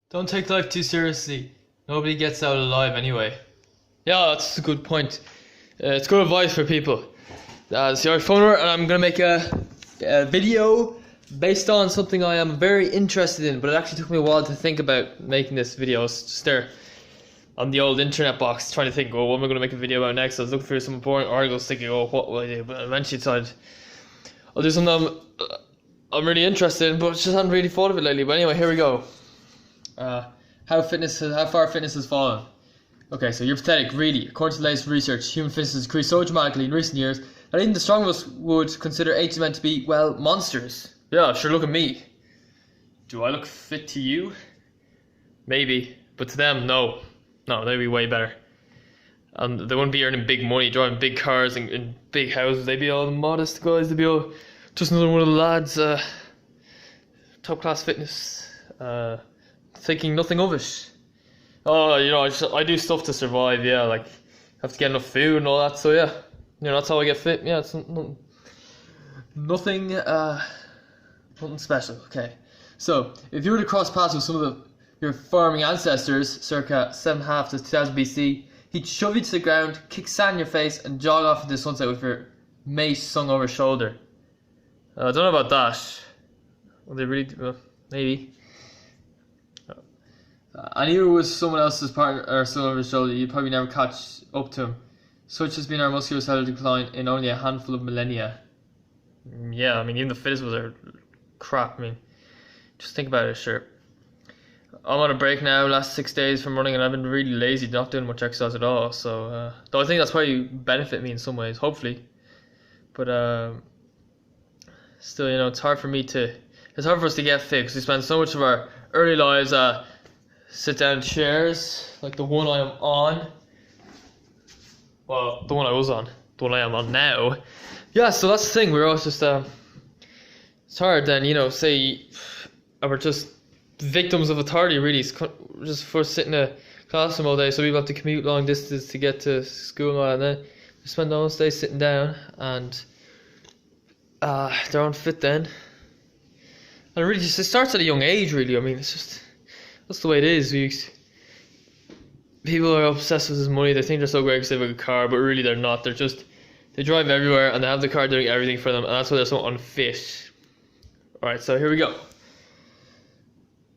Don't take life too seriously. Nobody gets out alive anyway. Yeah, that's a good point. It's good advice for people. It's the Irish Phoner, and I'm gonna make a video based on something I am very interested in. But it actually took me a while to think about making this video. I was just there on the old internet box trying to think, oh, what am I gonna make a video about next? I was looking for some boring articles, thinking, oh, what will I do? But eventually decided I'll do something I'm really interested in, but just haven't really thought of it lately. But anyway, here we go. How far fitness has fallen. Okay, so you're pathetic, really. According to the latest research, human fitness has increased so dramatically in recent years that even the strongest would consider ancient men to be, well, monsters. Yeah, sure, look at me. Do I look fit to you? Maybe, but to them, no. No, they'd be way better. And they wouldn't be earning big money, driving big cars and big houses. They'd be all the modest guys. They'd be all just another one of the lads. Top class fitness. Thinking nothing of it. Oh, I do stuff to survive. Yeah, like have to get enough food and all that. So yeah, that's how I get fit. Yeah, it's nothing special. Okay, so if you were to cross paths with some of your farming ancestors, circa 7.5 to 2000 BC, he'd shove you to the ground, kick sand in your face, and jog off into the sunset with your mace slung over his shoulder. I don't know about that. Well, they really maybe. And even with someone else's partner or someone over his shoulder, you'd probably never catch up to him. Such has been our musculoskeletal decline in only a handful of millennia. Yeah, I mean, even the fittest ones are crap. I mean, just think about it, sure. I'm on a break now, last 6 days from running, and I've been really lazy, not doing much exercise at all. So, though I think that's probably benefit me in some ways, hopefully. But still, it's hard for us to get fit because we spend so much of our early lives sit down chairs like the one I am on. Well, the one I was on, the one I am on now. Yeah, so that's the thing. We're always just it's hard then, say we're just victims of authority. Really, it's just for sitting in a classroom all day. So people have to commute long distances to get to school and all that. And then they spend the whole day sitting down, and they're unfit then. And it really just it starts at a young age. Really, I mean, it's just. That's the way it is. People are obsessed with this money. They think they're so great because they have a good car, but really they're not. They drive everywhere and they have the car doing everything for them, and that's why they're so unfit. Alright, so here we go.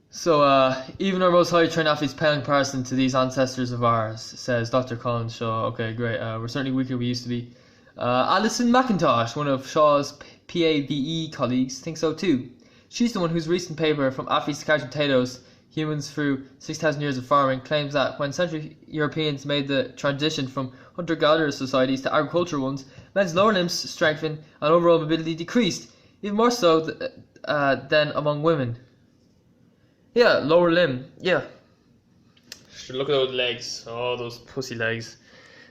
So, even our most highly trained athletes pale in comparison to these ancestors of ours, says Dr. Colin Shaw. Okay, great. We're certainly weaker than we used to be. Alison McIntosh, one of Shaw's PAVE colleagues, thinks so too. She's the one whose recent paper, From Athletes to Couch Potatoes, Humans Through 6,000 Years of Farming, claims that when central Europeans made the transition from hunter-gatherer societies to agricultural ones, men's lower limbs strengthened and overall mobility decreased, even more so than among women. Yeah, lower limb, yeah. Look at those legs, oh, those pussy legs.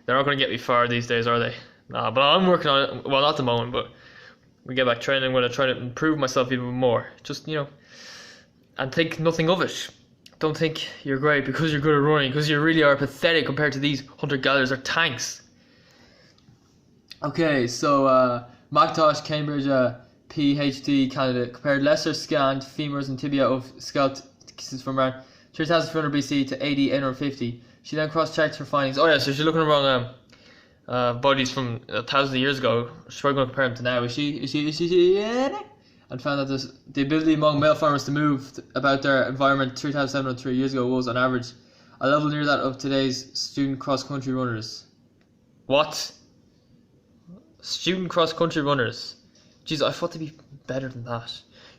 They're not going to get me far these days, are they? Nah, but I'm working on it, well, not at the moment, but when we get back training, I'm going to try to improve myself even more. Just, and think nothing of it. Don't think you're great because you're good at running, because you really are pathetic compared to these hunter-gatherers or tanks. Okay, so McIntosh, Cambridge PhD candidate, compared lesser scanned femurs and tibia of skeletal from around 3400 BC to AD 850. She then cross-checked her findings. Oh yeah, so she's looking around bodies from 1,000 years ago. She's probably going to compare them to now. Is she? And found that the ability among male farmers to move about their environment 3,703 years ago was, on average, a level near that of today's student cross-country runners. What? Student cross-country runners? Jeez, I thought they'd be better than that.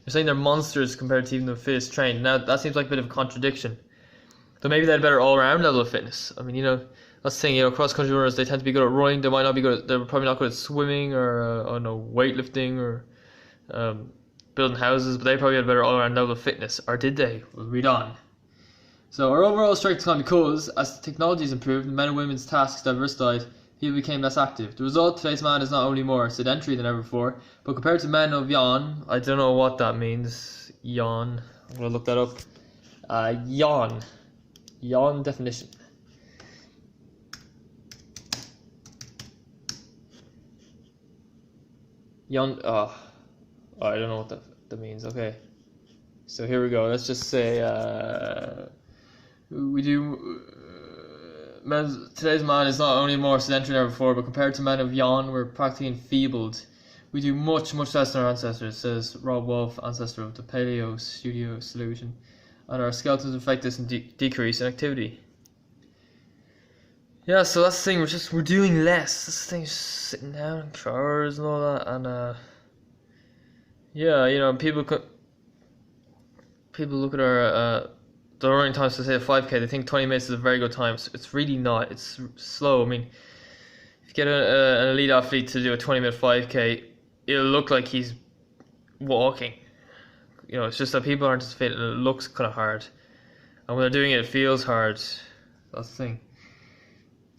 You're saying they're monsters compared to even the fittest trained. Now, that seems like a bit of a contradiction. Though maybe they had a better all-round level of fitness. I mean, that's the thing, cross-country runners, they tend to be good at running. They might not be good at, they're probably not good at swimming or, weightlifting or building houses, but they probably had a better all-around level of fitness. Or did they? We'll read on. So our overall strength declined because, as technologies improved and men and women's tasks diversified, people became less active. The result, today's man is not only more sedentary than ever before, but compared to men of yon, I don't know what that means, yon, I'm going to look that up. Yon definition. Yon, I don't know what that means. Okay, so here we go. Let's just say We do. Today's man is not only more sedentary than ever before, but compared to men of yon, we're practically enfeebled. We do much less than our ancestors, says Rob Wolf, ancestor of the Paleo Studio Solution, and our skeletons reflect this decrease in activity. Yeah, so that's the thing. We're doing less. This thing, just sitting down in showers and all that, and yeah, people look at our the running times to say a 5k. They think 20 minutes is a very good time. So it's really not. It's slow. I mean, if you get an elite athlete to do a 20-minute 5k, it'll look like he's walking. It's just that people aren't as fit, and it looks kind of hard. And when they're doing it, it feels hard. That's the thing.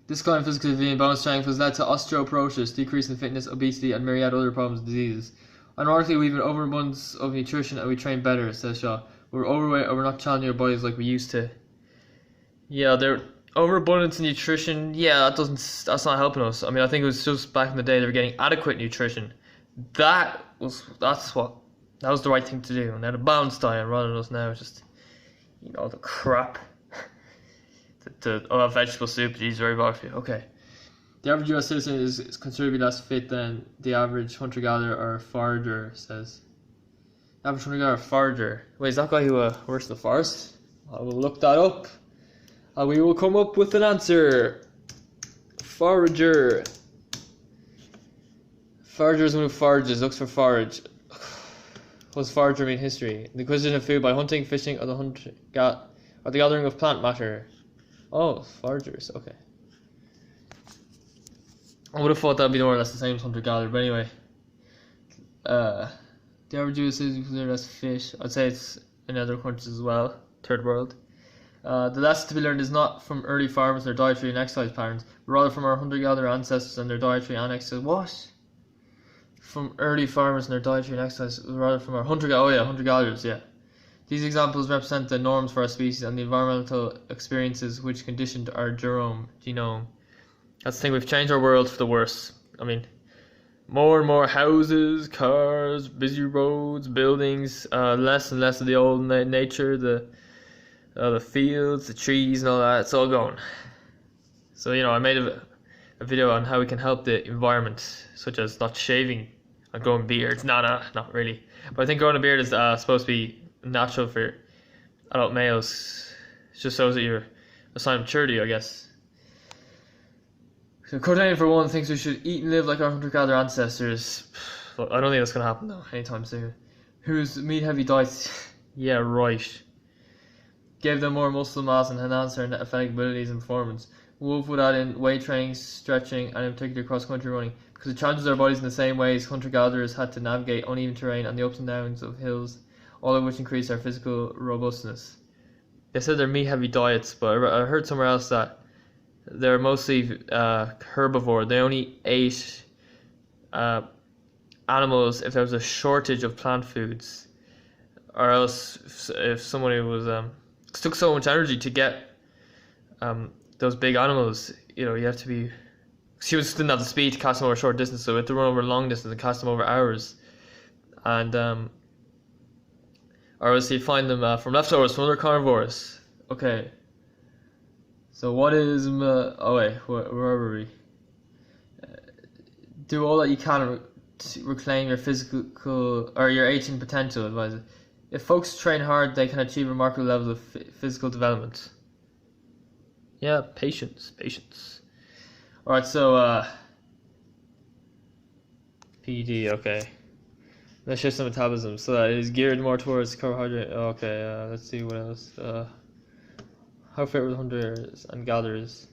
This decline in physical activity and bone strength has led to osteoporosis, decrease in fitness, obesity, and myriad other problems and diseases. Ironically, we have an overabundance of nutrition and we train better, says Shaw. We're overweight or we're not challenging our bodies like we used to. Yeah, they're overabundance in nutrition. Yeah, that's not helping us. I mean, I think it was just back in the day they were getting adequate nutrition. That was the right thing to do. And they had a balanced diet rather than us now just eating all the crap. Vegetable soup, geez, very bad for you. Okay. The average US citizen is considerably less fit than the average hunter-gatherer or forager, says. The average hunter-gatherer or forager. Wait, is that guy who works in the forest? I will look that up. And we will come up with an answer. Forager. Forager is one who forages, looks for forage. What does forager mean in history? The acquisition of food by hunting, fishing, or the gathering of plant matter. Oh, foragers, okay. I would have thought that would be more or less the same as hunter-gatherer, but anyway. The average US is considered as fish. I'd say it's in other countries as well, third world. The lesson to be learned is not from early farmers and their dietary and exercise patterns, but rather from our hunter-gatherer ancestors and their dietary and exercise. What? From early farmers and their dietary and exercise, rather from our hunter-gatherers, yeah. These examples represent the norms for our species and the environmental experiences which conditioned our genome. That's the thing, we've changed our world for the worse. I mean, more and more houses, cars, busy roads, buildings, less and less of the old nature, the fields, the trees and all that, it's all gone. So, I made a video on how we can help the environment, such as not shaving and growing beards. Not really. But I think growing a beard is supposed to be natural for adult males. It just shows that you're a sign of maturity, I guess. So Cordain, for one, thinks we should eat and live like our hunter-gatherer ancestors. Look, I don't think that's going to happen though anytime soon. Whose meat-heavy diets, yeah, right, gave them more muscle mass and enhanced their athletic abilities and performance. Wolf would add in weight training, stretching, and in particular cross-country running, because it challenges our bodies in the same ways hunter-gatherers had to navigate uneven terrain and the ups and downs of hills, all of which increase our physical robustness. They said they're meat-heavy diets, but I heard somewhere else that they're mostly herbivore. They only ate animals if there was a shortage of plant foods, or else if somebody was it took so much energy to get those big animals. You have to be. Humans didn't have the speed to cast them over a short distance, so we had to run over long distance and cast them over hours, and or else you find them from leftovers from other carnivores. Okay. So what is where were we? Do all that you can to reclaim your physical or your aging potential. Advisor. If folks train hard, they can achieve remarkable levels of physical development. Yeah, patience. All right, so PD. Okay. Let's shift some metabolism so that it is geared more towards carbohydrate. Okay, let's see what else. How fit were the hunters and gatherers?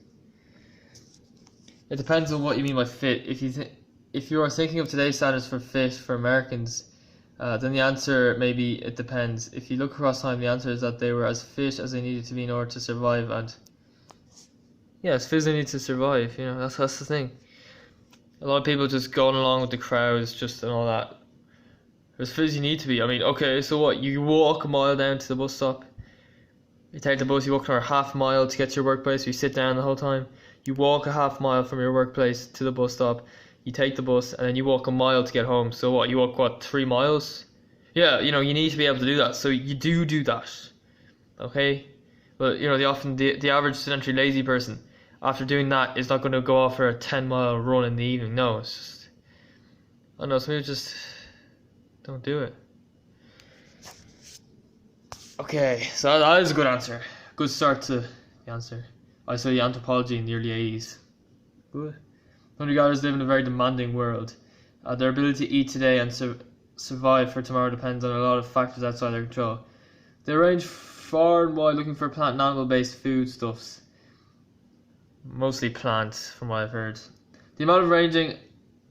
It depends on what you mean by fit. If you are thinking of today's standards for fit for Americans, then the answer may be it depends. If you look across time, the answer is that they were as fit as they needed to be in order to survive, and yeah, as fit as they need to survive. That's the thing. A lot of people just going along with the crowds, just and all that. As fit as you need to be. I mean, okay, so what? You walk a mile down to the bus stop. You take the bus, you walk another half mile to get to your workplace, you sit down the whole time. You walk a half mile from your workplace to the bus stop, you take the bus, and then you walk a mile to get home. So what, you walk 3 miles? Yeah, you need to be able to do that. So you do that. Okay? But the average sedentary lazy person, after doing that, is not going to go off for a 10-mile run in the evening. No, it's just, I don't know, some people just don't do it. Okay, so that is a good answer. Good start to the answer. I studied anthropology in the early 80s. Good. Hunter-gatherers live in a very demanding world. Their ability to eat today and survive for tomorrow depends on a lot of factors outside their control. They range far and wide looking for plant and animal-based foodstuffs. Mostly plants, from what I've heard. The amount of ranging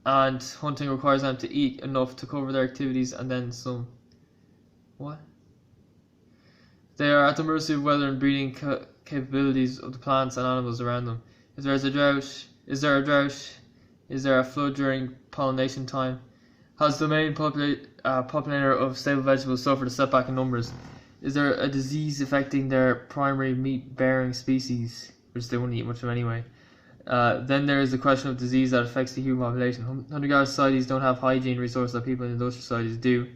and hunting requires them to eat enough to cover their activities and then some. What? They are at the mercy of weather and breeding capabilities of the plants and animals around them. If there is a drought, is there a drought? Is there a flood during pollination time? Has the main pollinator of staple vegetables suffered a setback in numbers? Is there a disease affecting their primary meat-bearing species, which they wouldn't eat much of anyway? Then there is the question of disease that affects the human population. Hunter-gatherer societies don't have hygiene resources that people in industrial societies do.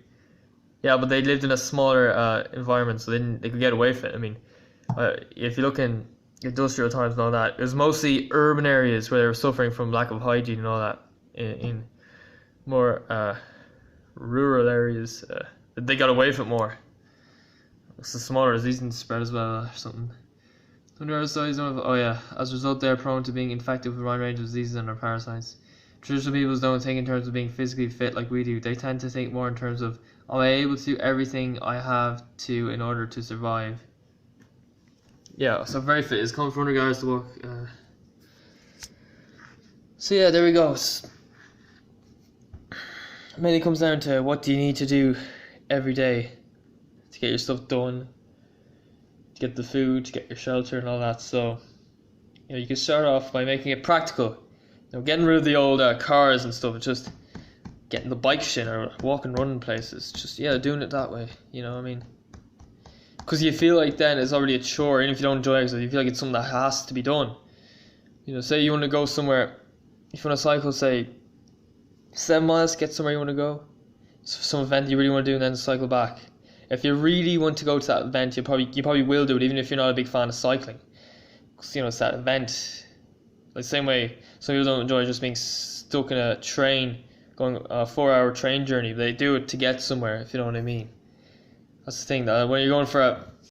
Yeah, but they lived in a smaller environment, so they could get away with it. I mean, if you look in industrial times and all that, it was mostly urban areas where they were suffering from lack of hygiene and all that. In more rural areas, they got away with it more. It's a smaller disease spread as well, or something. Hunter-gatherer societies don't have, as a result, they are prone to being infected with a wide range of diseases and or parasites. Traditional peoples don't think in terms of being physically fit like we do. They tend to think more in terms of, am I able to do everything I have to in order to survive? Yeah, so very fit. It's coming from hunter-gatherers to walk. So yeah, there we go. It mainly comes down to what do you need to do every day to get your stuff done, to get the food, to get your shelter and all that. So you can start off by making it practical. Getting rid of the old cars and stuff. It's just getting the bike shit or walking, running places. Just doing it that way. You know what I mean? Because you feel like then it's already a chore, even if you don't enjoy it, you feel like it's something that has to be done. Say you want to go somewhere, if you want to cycle, say 7 miles, get somewhere you want to go, some event you really want to do, and then cycle back. If you really want to go to that event, you probably will do it, even if you're not a big fan of cycling. Because it's that event. Like the same way some people don't enjoy just being stuck in a train, going a 4-hour train journey. They do it to get somewhere, if you know what I mean. That's the thing, that when you're going for a